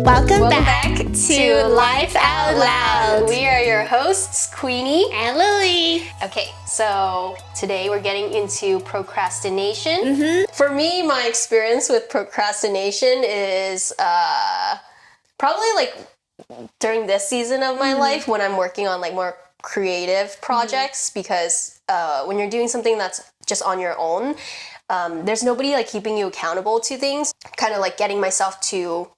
Welcome back to Life Out Loud. We are your hosts, Queenie and Lili. Okay, so today we're getting into procrastination. For me, my experience with procrastination is probably like during this season of my life when I'm working on like more creative projects, because when you're doing something that's just on your own, there's nobody like keeping you accountable to things. Kind of like getting myself to,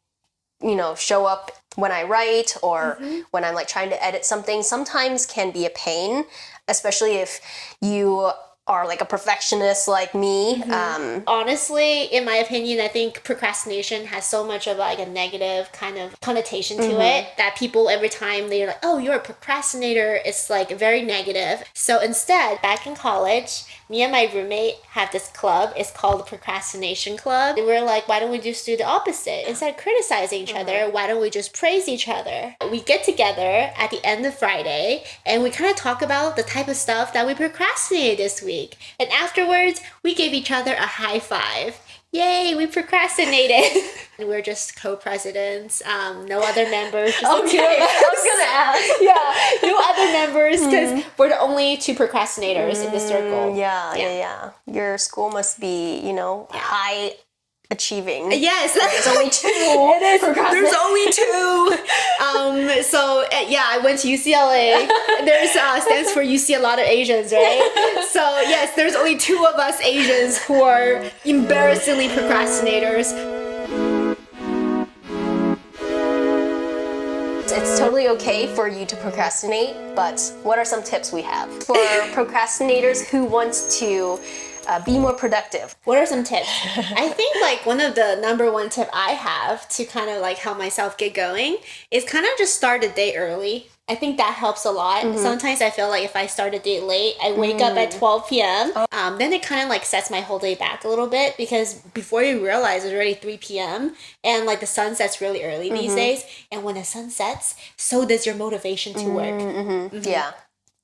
show up when I write or when I'm like trying to edit something sometimes can be a pain, especially if you are like a perfectionist like me. Honestly, in my opinion, I think procrastination has so much of like a negative kind of connotation to it that people every time they're like, oh, you're a procrastinator, it's like very negative. So instead, back in college, me and my roommate have this club. It's called the Procrastination Club. And we're like, why don't we just do the opposite? Instead of criticizing each other, why don't we just praise each other? We get together at the end of Friday and we kind of talk about the type of stuff that we procrastinated this week. And afterwards, we gave each other a high five. Yay, we procrastinated. And we're just co-presidents, no other members. Just the two of us. I was gonna ask. Yeah, no other members because we're the only two procrastinators in the circle. Yeah. Your school must be, high achieving. Yes. There's only two. It is. There's only two. I went to UCLA. There's stands for you see a lot of Asians, right? So yes, there's only two of us Asians who are embarrassingly procrastinators. It's totally okay for you to procrastinate, but what are some tips we have for procrastinators who want to be more productive? What are some tips? I think like one of the number one tip I have to kind of like help myself get going is kind of just start a day early. I think that helps a lot. Sometimes I feel like if I start a day late, I wake up at 12 p.m. Then it kind of like sets my whole day back a little bit because before you realize it's already 3 p.m. and like the sun sets really early these days. And when the sun sets, so does your motivation to work. Yeah,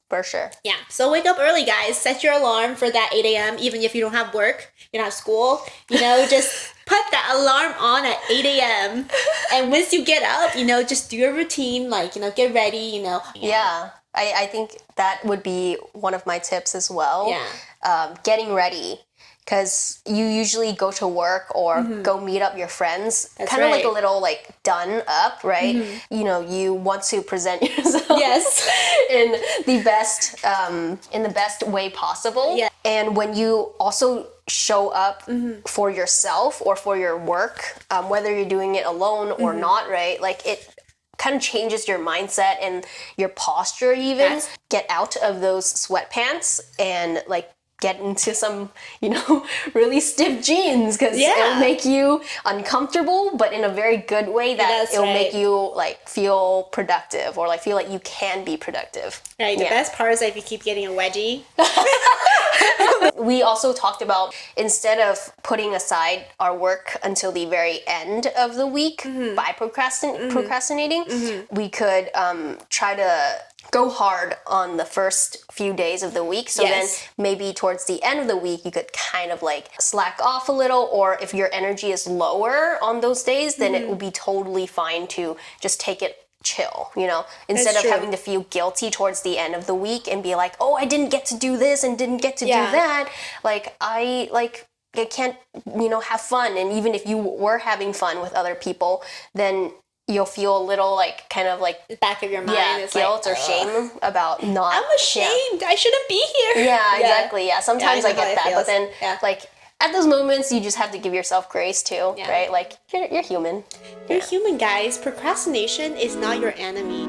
for sure. Yeah. So wake up early, guys. Set your alarm for that 8 a.m. Even if you don't have work, you don't have school, just put that alarm on at 8 a.m. And once you get up, just do your routine, like, get ready, Yeah. I think that would be one of my tips as well. Yeah. Getting ready. Because you usually go to work or go meet up your friends, kind of like a little like done up, right? You want to present yourself in the best way possible. Yeah. And when you also show up for yourself or for your work, whether you're doing it alone or not, right? Like it kind of changes your mindset and your posture even. Yes. Get out of those sweatpants and like get into some, really stiff jeans because it'll make you uncomfortable, but in a very good way that it'll make you like feel productive or like feel like you can be productive. Right. The best part is if you keep getting a wedgie. We also talked about instead of putting aside our work until the very end of the week by procrastinating, we could try to go hard on the first few days of the week. So then maybe towards the end of the week, you could kind of like slack off a little, or if your energy is lower on those days, then it will be totally fine to just take it chill, instead of having to feel guilty towards the end of the week and be like, oh, I didn't get to do this and didn't get to do that. Like I can't, have fun. And even if you were having fun with other people, then you'll feel a little like kind of like the back of your mind is guilt like, or shame about not. I'm ashamed. I shouldn't be here. Yeah, exactly. Yeah, sometimes I get that, but then like at those moments, you just have to give yourself grace too, right? Like you're human. You're human, guys. Procrastination is not your enemy.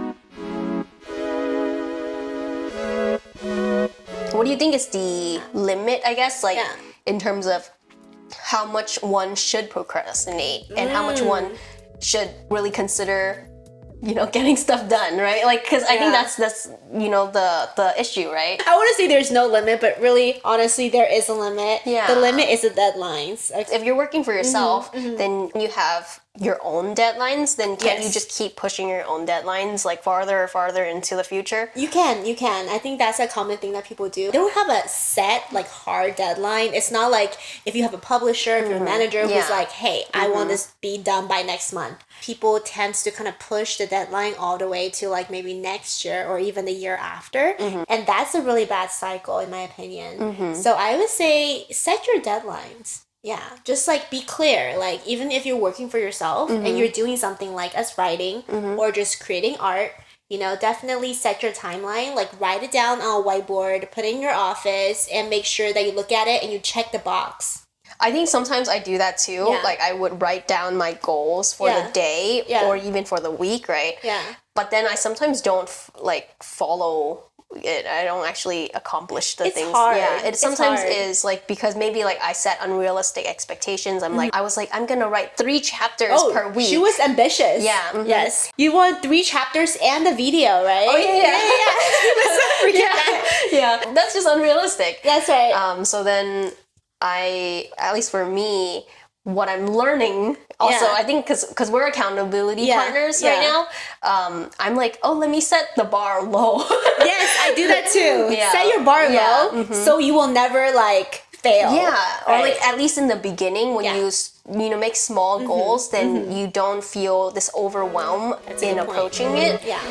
What do you think is the limit, I guess, like in terms of how much one should procrastinate and how much one should really consider, getting stuff done, right? Like, because I think that's the issue, right? I want to say there's no limit, but really, honestly, there is a limit. Yeah. The limit is the deadlines. If you're working for yourself, then you have your own deadlines, then can't you Yes. just keep pushing your own deadlines like farther and farther into the future? You can. I think that's a common thing that people do. They don't have a set, like, hard deadline. It's not like if you have a publisher, if you're a manager who's Yeah. like, hey, I want this be done by next month. People tends to kind of push the deadline all the way to, like, maybe next year or even the year after. And that's a really bad cycle, in my opinion. So I would say set your deadlines. Yeah, just like be clear. Like, even if you're working for yourself and you're doing something like us writing or just creating art, you know, definitely set your timeline. Like, write it down on a whiteboard, put it in your office, and make sure that you look at it and you check the box. I think sometimes I do that too. Yeah. Like I would write down my goals for the day or even for the week, right? Yeah. But then I sometimes don't follow it. I don't actually accomplish the It's things. hard. Yeah, it It's sometimes hard. is like because maybe like I set unrealistic expectations. I was like I'm gonna write 3 chapters per week. She was ambitious. Yeah. Yes. You want 3 chapters and a video, right? Oh yeah. Yeah, that's just unrealistic. That's right. So then at least for me, what I'm learning also, Yeah. I think because we're accountability Yeah, partners yeah. right now, I'm like, oh, let me set the bar low. Yes, I do that too. Yeah. Set your bar Yeah, low so you will never, like, fail. Yeah, or Right. like at least in the beginning when Yeah. you make small goals, then you don't feel this overwhelm That's a in good point. approaching it. Yeah.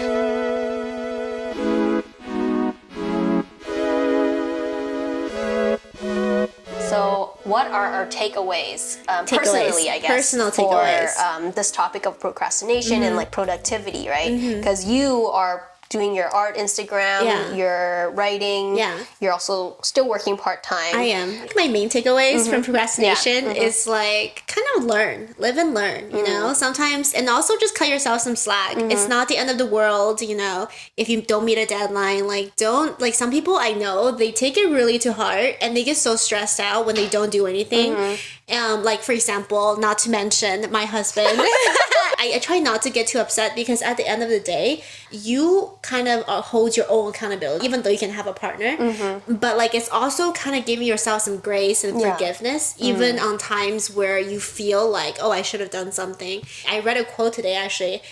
So, what are our takeaways? Personally, I guess, Personal takeaways. for this topic of procrastination and like productivity, right? Because you are doing your art Instagram, Yeah. you're writing, Yeah. you're also still working part-time. I am. My main takeaways from procrastination is like kind of live and learn, you know? Sometimes, and also just cut yourself some slack. It's not the end of the world, you know, if you don't meet a deadline. Like, like, some people I know, they take it really to heart and they get so stressed out when they don't do anything. Like, for example, not to mention my husband. I try not to get too upset because at the end of the day, you kind of hold your own accountability, even though you can have a partner. But like, it's also kind of giving yourself some grace and Yeah. forgiveness, even on times where you feel like, oh, I should have done something. I read a quote today, actually.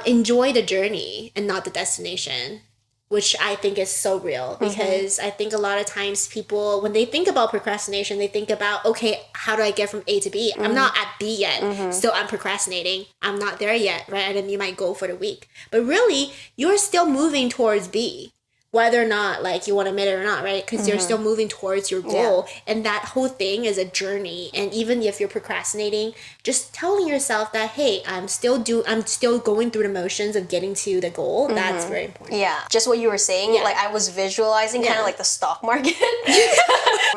Enjoy the journey and not the destination. Which I think is so real because I think a lot of times people, when they think about procrastination, they think about, okay, how do I get from A to B? I'm not at B yet, so I'm procrastinating. I'm not there yet, right? I didn't meet my goal for the week. But really, you're still moving towards B, whether or not, like, you want to admit it or not, right? Because you're still moving towards your goal. And that whole thing is a journey. And even if you're procrastinating, just telling yourself that, hey, I'm still going through the motions of getting to the goal. That's very important. Yeah, just what you were saying, Yeah. like I was visualizing kind Yeah. of like the stock market.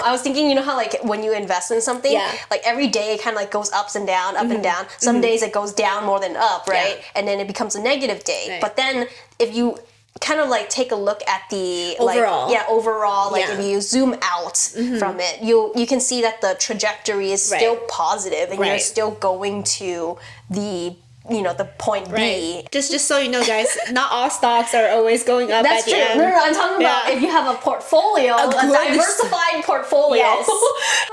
I was thinking, you know how like when you invest in something, Yeah. like every day it kind of like goes ups and down, up and down. Some days it goes down more than up, right? Yeah. And then it becomes a negative day. Right. But then if you kind of like take a look at the Overall. overall, like Yeah. if you zoom out from it, you can see that the trajectory is Right. still positive and you're Right. still going to the the point B. Just so you know, guys, not all stocks are always going up That's at the true. end. No, I'm talking about Yeah. if you have a portfolio, a good- diversified portfolio. Yes.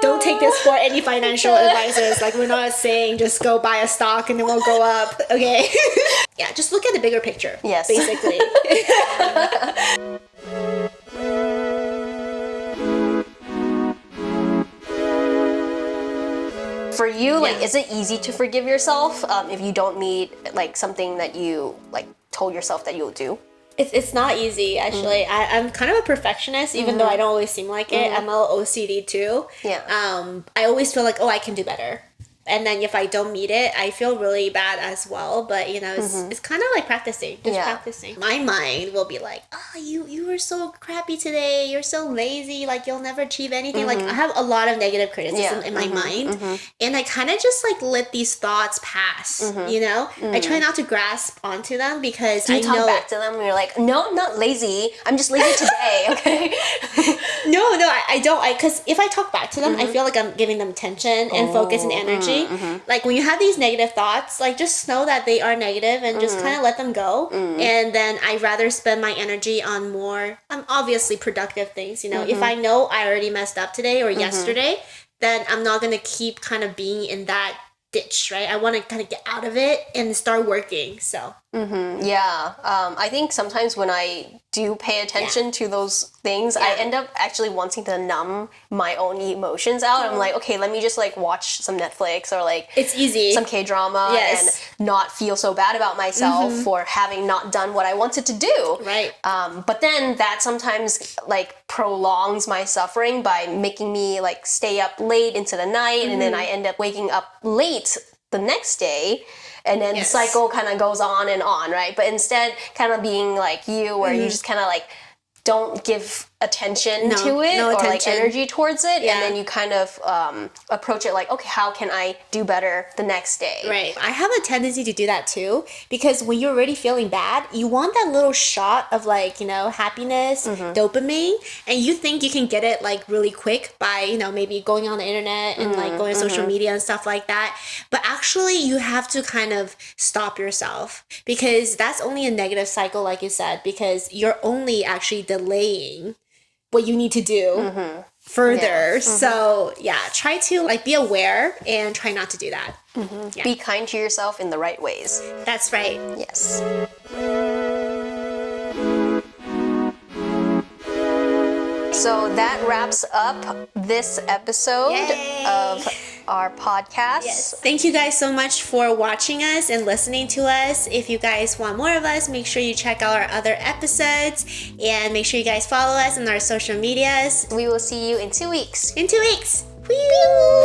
Don't take this for any financial advisors. Like, we're not saying just go buy a stock and it won't go up. Okay. Yeah, just look at the bigger picture. Yes. Basically. For you, like, Yeah. is it easy to forgive yourself if you don't meet like something that you like told yourself that you'll do? It's not easy, actually. I'm kind of a perfectionist, even though I don't always seem like it. I'm a little OCD too. Yeah. I always feel like, oh, I can do better. And then if I don't meet it, I feel really bad as well. But, you know, it's kind of like practicing, just Yeah. practicing. My mind will be like, oh, you were so crappy today. You're so lazy. Like, you'll never achieve anything. Like, I have a lot of negative criticism Yeah. in my mind. And I kind of just, like, let these thoughts pass, you know? I try not to grasp onto them because Do you I talk know... back to them and you're like, no, I'm not lazy. I'm just lazy today, okay? No, I don't. Because if I talk back to them, I feel like I'm giving them attention and focus and energy. Like, when you have these negative thoughts, like, just know that they are negative and just kind of let them go. And then I'd rather spend my energy on more, obviously productive things. You know, if I know I already messed up today or yesterday, then I'm not going to keep kind of being in that ditch, right? I want to kind of get out of it and start working. So Yeah. I think sometimes when I do pay attention to those things, I end up actually wanting to numb my own emotions out. I'm like, okay, let me just like watch some Netflix or like it's easy, some K-drama and not feel so bad about myself for having not done what I wanted to do. right? But then that sometimes like prolongs my suffering by making me like stay up late into the night, and then I end up waking up late the next day, and then the cycle kind of goes on, right? But instead kind of being like you, where you just kind of like don't give attention to it or like energy towards it, and then you kind of approach it like, okay, how can I do better the next day? Right. I have a tendency to do that too, because when you're already feeling bad, you want that little shot of like, you know, happiness, dopamine, and you think you can get it like really quick by, you know, maybe going on the internet and like going to social media and stuff like that. But actually you have to kind of stop yourself, because that's only a negative cycle, like you said, because you're only actually delaying what you need to do further. So yeah, try to like be aware and try not to do that. Be kind to yourself in the right ways. That's right. Yes. So that wraps up this episode of our podcast. Yes. Thank you guys so much for watching us and listening to us. If you guys want more of us, make sure you check out our other episodes, and make sure you guys follow us on our social medias. We will see you in 2 weeks. In 2 weeks. Woo!